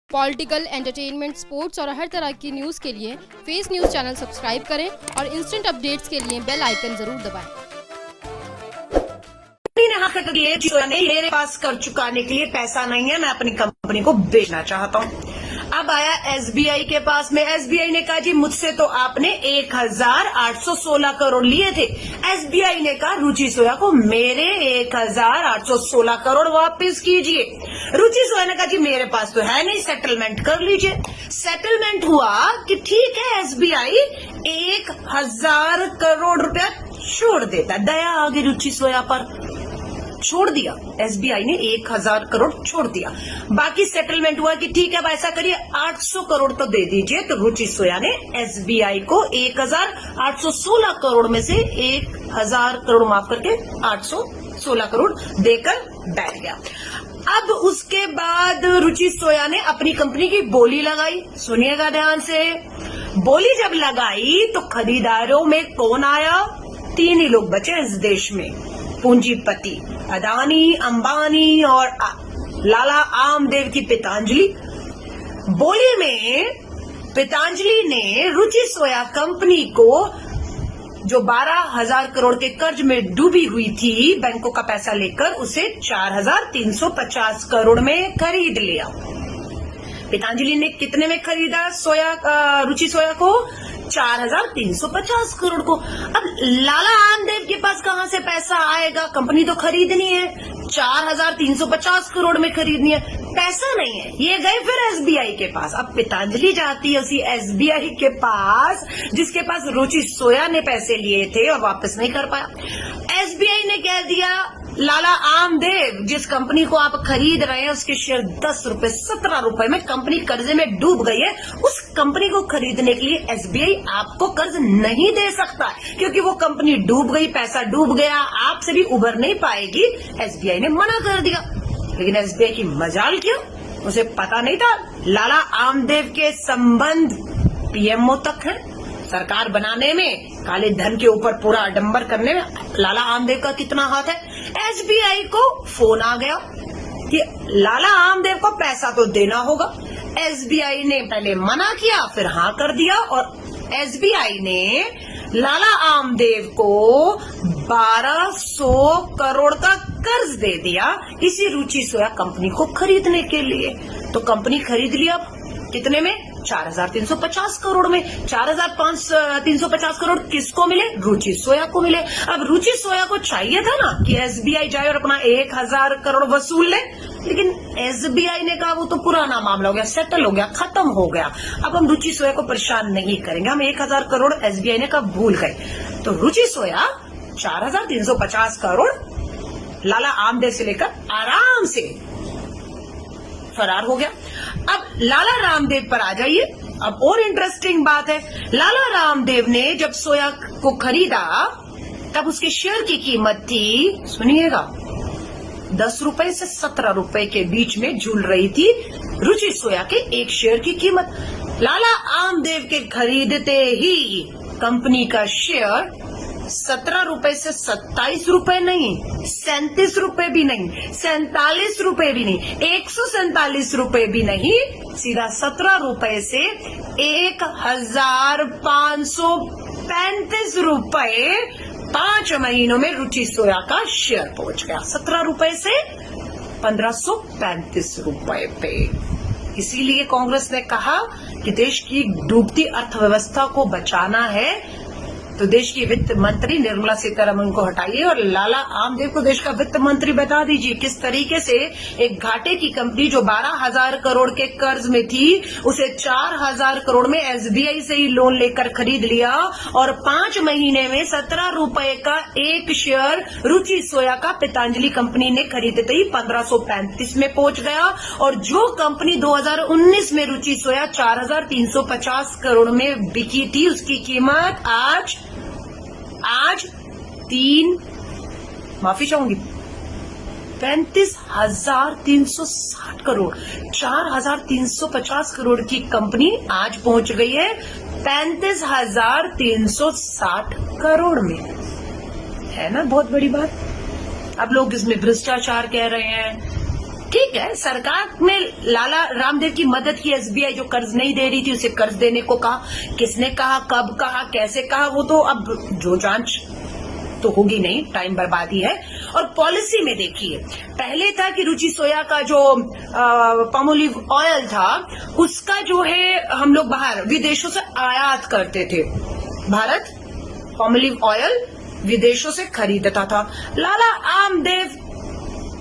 Political, entertainment, sports और हर तरह की न्यूज़ के लिए फेस न्यूज़ चैनल सब्सक्राइब करें और इंस्टेंट अपडेट्स के लिए बेल आइकन जरूर दबाएं। मेरे पास कर चुकाने के लिए पैसा नहीं है, मैं अपनी कंपनी को बेचना चाहता हूँ। अब आया एसबीआई के पास में। एसबीआई ने कहा जी मुझसे तो आपने 1816 करोड़ लिए थे। एसबीआई ने कहा रुचि सोया को मेरे 1816 करोड़ वापस कीजिए। रुचि सोया ने कहा जी मेरे पास तो है नहीं, सेटलमेंट कर लीजिए। सेटलमेंट हुआ कि ठीक है एसबीआई 1000 करोड़ रुपया छोड़ देता। दया आ गई रुचि सोया पर, छोड़ दिया। एसबीआई ने 1000 करोड़ छोड़ दिया। बाकी सेटलमेंट हुआ कि ठीक है अब ऐसा करिए 800 करोड़ तो दे दीजिए। तो रुचि सोया ने एसबीआई को 1816 करोड़ में से 1000 करोड़ माफ करके 816 करोड़ देकर बैठ गया। अब उसके बाद रुचि सोया ने अपनी कंपनी की बोली लगाई। सुनिएगा ध्यान से। बोली जब लगाई तो खरीदारों में कौन आया? 3 ही लोग बचे इस देश में, पूंजीपति अदानी, अंबानी और लाला आमदेव की पतंजलि। बोली में पतंजलि ने रुचि सोया कंपनी को जो 12,000 करोड़ के कर्ज में डूबी हुई थी बैंकों का पैसा लेकर, उसे 4,350 करोड़ में खरीद लिया। पतंजलि ने कितने में खरीदा रुचि सोया को? 4,350 करोड़ को। अब लाला आमदेव के पास कहां से पैसा आएगा? कंपनी तो खरीदनी है, 4,350 करोड़ में खरीदनी है, पैसा नहीं है। ये गए फिर एसबीआई के पास। अब पतंजलि जाती है उसी एसबीआई के पास जिसके पास रुचि सोया ने पैसे लिए थे और वापस नहीं कर पाया। एसबीआई ने कह दिया लाला आमदेव जिस कंपनी को आप खरीद रहे हैं उसके शेयर 10 रुपए 17 रुपए में कंपनी कर्जे में डूब गई है। उस कंपनी को खरीदने के लिए एसबीआई आपको कर्ज नहीं दे सकता क्योंकि वो कंपनी डूब गई, पैसा डूब गया, आपसे भी उबर नहीं पाएगी। एसबीआई ने मना कर दिया। लेकिन एसबीआई की मजाल क्या, उसे पता नहीं था लाला आमदेव के संबंध पीएमओ तक है। सरकार बनाने में, काले धन के ऊपर पूरा आडंबर करने में लाला आमदेव का कितना हाथ है। एसबीआई को फोन आ गया कि लाला आमदेव को पैसा तो देना होगा। एसबीआई ने पहले मना किया, फिर हाँ कर दिया और एसबीआई ने लाला आमदेव को 1200 करोड़ का कर्ज दे दिया इसी रुचि सोया कंपनी को खरीदने के लिए। तो कंपनी खरीद लिया कितने में? 4,350 करोड़ में। 4,350 करोड़ किसको मिले? रुचि सोया को मिले। अब रुचि सोया को चाहिए था ना कि एसबीआई जाए और अपना 1000 करोड़ वसूल ले, लेकिन एसबीआई ने कहा वो तो पुराना मामला हो गया, सेटल हो गया, खत्म हो गया, अब हम रुचि सोया को परेशान नहीं करेंगे, हम 1000 करोड़ एसबीआई ने कहा भूल गए। तो रुचि सोया 4,350 करोड़ लाला आमदेव से लेकर आराम से फरार हो गया। अब लाला रामदेव पर आ जाइए। अब और इंटरेस्टिंग बात है, लाला रामदेव ने जब सोया को खरीदा तब उसके शेयर की कीमत थी, सुनिएगा, 10 रुपए से 17 रुपए के बीच में झूल रही थी रुचि सोया के एक शेयर की कीमत। लाला आमदेव के खरीदते ही कंपनी का शेयर 17 रुपए से 27 रुपए नहीं, 37 रुपए भी नहीं, 47 रुपए भी नहीं, 147 रुपए भी नहीं, सीधा 17 रुपए से 1,535 रुपए 5 महीनों में रुचि सोया का शेयर पहुंच गया। 17 रुपए से 1,535 रुपए पे। इसीलिए कांग्रेस ने कहा कि देश की डूबती अर्थव्यवस्था को बचाना है तो देश की वित्त मंत्री निर्मला सीतारमण को हटाइए और लाला आमदेव को देश का वित्त मंत्री बता दीजिए। किस तरीके से एक घाटे की कंपनी जो 12,000 करोड़ के कर्ज में थी उसे 4,000 करोड़ में एसबीआई से ही लोन लेकर खरीद लिया और 5 महीने में 17 रुपए का एक शेयर रुचि सोया का पतंजलि कंपनी ने खरीदते ही 1535 में पहुंच गया। और जो कंपनी 2019 में रुचि सोया 4,350 करोड़ में बिकी थी उसकी कीमत आज 35,360 करोड़। 4,350 करोड़ की कंपनी आज पहुंच गई है 35,360 करोड़ में। है ना बहुत बड़ी बात। अब लोग इसमें भ्रष्टाचार कह रहे हैं, ठीक है, सरकार ने लाला रामदेव की मदद की, एसबीआई जो कर्ज नहीं दे रही थी उसे कर्ज देने को कहा। किसने कहा, कब कहा, कैसे कहा, वो तो अब जो जांच तो होगी नहीं, टाइम बर्बादी है। और पॉलिसी में देखिए, पहले था कि रुचि सोया का जो पामोलिव ऑयल था उसका जो है हम लोग बाहर विदेशों से आयात करते थे। भारत पामोलिव ऑयल विदेशों से खरीदता था। लाला रामदेव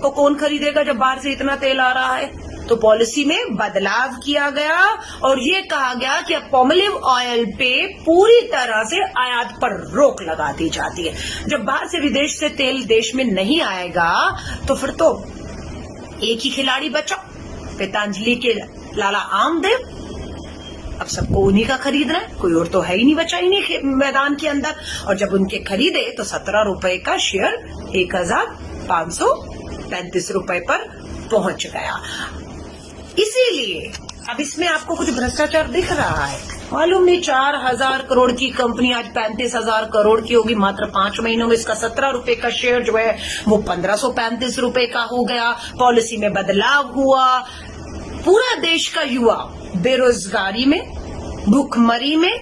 को कौन खरीदेगा जब बाहर से इतना तेल आ रहा है? तो पॉलिसी में बदलाव किया गया और ये कहा गया कि अब पामोलिव ऑयल पे पूरी तरह से आयात पर रोक लगा दी जाती है। जब बाहर से विदेश से तेल देश में नहीं आएगा तो फिर तो एक ही खिलाड़ी बचा, पतंजलि के लाला रामदेव। अब सबको उन्हीं का खरीदना है, कोई और तो है ही नहीं बचा ही नहीं मैदान के अंदर। और जब उनके खरीदे तो 17 रुपए का शेयर 1535 रुपए पर पहुंच गया। इसीलिए अब इसमें आपको कुछ भ्रष्टाचार दिख रहा है, मालूम नहीं। 4000 करोड़ की कंपनी आज 35,000 करोड़ की होगी मात्र 5 महीनों में। इसका 17 रुपए का शेयर जो है वो 1535 रुपए का हो गया। पॉलिसी में बदलाव हुआ। पूरा देश का युवा बेरोजगारी में, भूखमरी में,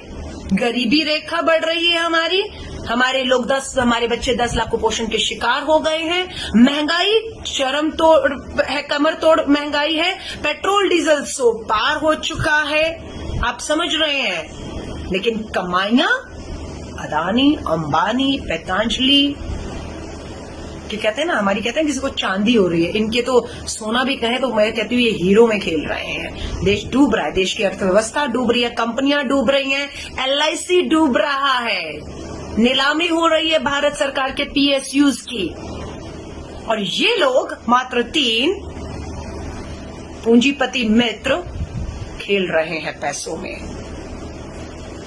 गरीबी रेखा बढ़ रही है हमारे बच्चे 10 लाख कुपोषण के शिकार हो गए हैं। महंगाई चरम तोड़ है, कमर तोड़ महंगाई है। पेट्रोल डीजल 100 पार हो चुका है, आप समझ रहे हैं। लेकिन कमाइयां अदानी, अंबानी, पतंजलि कि कहते हैं ना, हमारी कहते हैं किसी को चांदी हो रही है, इनके तो सोना भी कहे तो मैं कहती हूँ ये हीरो में खेल रहे हैं। देश डूब रहा है, देश की अर्थव्यवस्था डूब रही है, कंपनियां डूब रही हैं, LIC डूब रहा है, नीलामी हो रही है भारत सरकार के PSUs की। और ये लोग मात्र 3 पूंजीपति मित्र खेल रहे हैं पैसों में।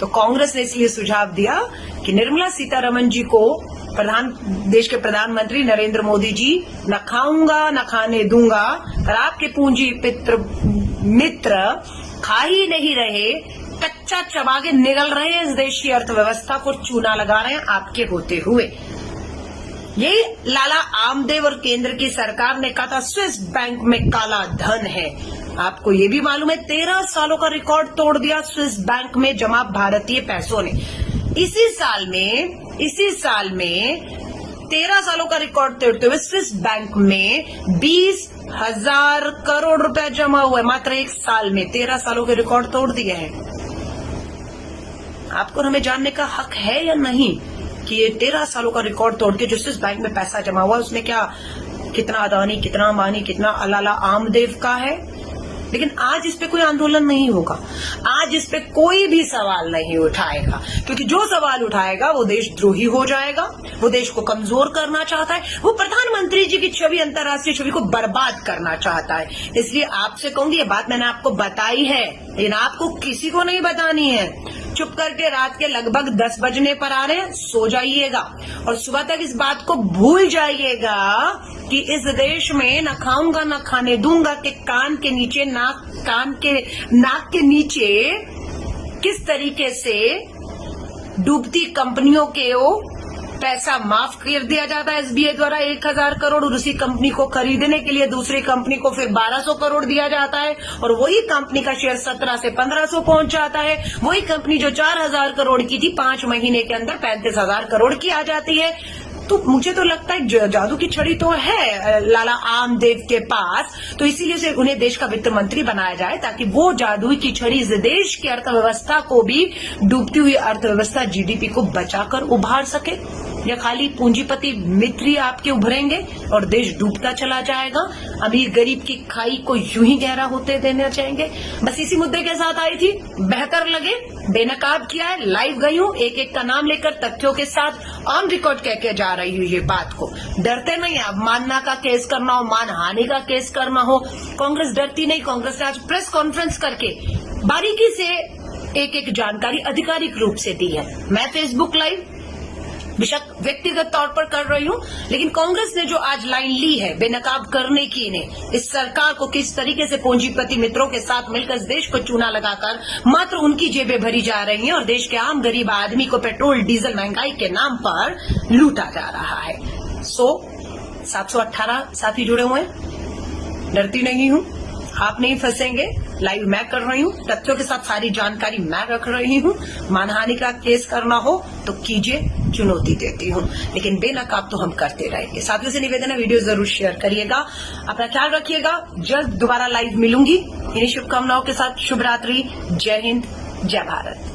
तो कांग्रेस ने इसलिए सुझाव दिया कि निर्मला सीतारमण जी को देश के प्रधानमंत्री नरेंद्र मोदी जी न खाऊंगा न खाने दूंगा, और आपके पूंजी मित्र खा ही नहीं रहे, कच्चा चबा के निगल रहे हैं, इस देश की अर्थव्यवस्था को चूना लगा रहे हैं आपके होते हुए। ये लाला रामदेव और केंद्र की सरकार ने कहा था स्विस बैंक में काला धन है। आपको ये भी मालूम है 13 सालों का रिकॉर्ड तोड़ दिया स्विस बैंक में जमा भारतीय पैसों ने। इसी साल में 13 सालों का रिकॉर्ड तोड़ते हुए स्विस बैंक में 20,000 करोड़ रुपया जमा हुआ है मात्र 1 साल में। 13 सालों के रिकॉर्ड तोड़ दिए हैं। आपको हमें जानने का हक है या नहीं कि ये 13 सालों का रिकॉर्ड तोड़ के जो स्विस बैंक में पैसा जमा हुआ उसमें कितना अदानी, कितना अंबानी, कितना लाला रामदेव का है। लेकिन आज इस पे कोई आंदोलन नहीं होगा, आज इस पे कोई भी सवाल नहीं उठाएगा, क्योंकि जो सवाल उठाएगा वो देशद्रोही हो जाएगा, वो देश को कमजोर करना चाहता है, वो प्रधानमंत्री जी की छवि, अंतर्राष्ट्रीय छवि को बर्बाद करना चाहता है। इसलिए आपसे कहूंगी, ये बात मैंने आपको बताई है, लेकिन आपको किसी को नहीं बतानी है। चुप करके रात के लगभग 10 बजने पर आ रहे हैं, सो जाइएगा और सुबह तक इस बात को भूल जाइएगा कि इस देश में न खाऊंगा न खाने दूंगा के नाक के नीचे किस तरीके से डूबती कंपनियों के पैसा माफ कर दिया जाता है एसबीआई द्वारा 1000 करोड़, और उसी कंपनी को खरीदने के लिए दूसरी कंपनी को फिर 1200 करोड़ दिया जाता है, और वही कंपनी का शेयर 17 से 1500 पहुंच जाता है। वही कंपनी जो 4000 करोड़ की थी 5 महीने के अंदर 35,000 करोड़ की आ जाती है। तो मुझे तो लगता है जादू की छड़ी तो है लाला रामदेव के पास, तो इसीलिए उन्हें देश का वित्त मंत्री बनाया जाए ताकि वो जादू की छड़ी इस देश की अर्थव्यवस्था को भी, डूबती हुई अर्थव्यवस्था जीडीपी को बचाकर उभार सके। या खाली पूंजीपति मित्र ही आपके उभरेंगे और देश डूबता चला जाएगा, अमीर गरीब की खाई को यूं ही गहरा होते देना चाहेंगे। बस इसी मुद्दे के साथ आई थी, बेहतर लगे बेनकाब किया है, लाइव गई हूं, एक एक का नाम लेकर तथ्यों के साथ ऑन रिकॉर्ड कह के जा रही हूं ये बात को। डरते नहीं, अवमानना का केस करना हो, मानहानि का केस करना हो, कांग्रेस डरती नहीं। कांग्रेस ने आज प्रेस कॉन्फ्रेंस करके बारीकी से एक एक जानकारी आधिकारिक रूप से दी है। मैं फेसबुक लाइव बेशक व्यक्तिगत तौर पर कर रही हूं, लेकिन कांग्रेस ने जो आज लाइन ली है बेनकाब करने की ने, इस सरकार को किस तरीके से पूंजीपति मित्रों के साथ मिलकर इस देश को चूना लगाकर मात्र उनकी जेबें भरी जा रही हैं और देश के आम गरीब आदमी को पेट्रोल डीजल महंगाई के नाम पर लूटा जा रहा है। 718 साथी जुड़े हुए हैं। डरती नहीं हूँ, आप नहीं फंसेंगे। लाइव मैं कर रही हूँ, तथ्यों के साथ सारी जानकारी मैं रख रही हूँ। मानहानि का केस करना हो तो कीजिए, चुनौती देती हूँ, लेकिन बेनकाब तो हम करते रहेंगे। साथियों से निवेदन है, वीडियो जरूर शेयर करिएगा। अपना ख्याल रखिएगा। जल्द दोबारा लाइव मिलूंगी इन्हीं शुभकामनाओं के साथ। शुभ रात्रि, जय हिंद, जय भारत।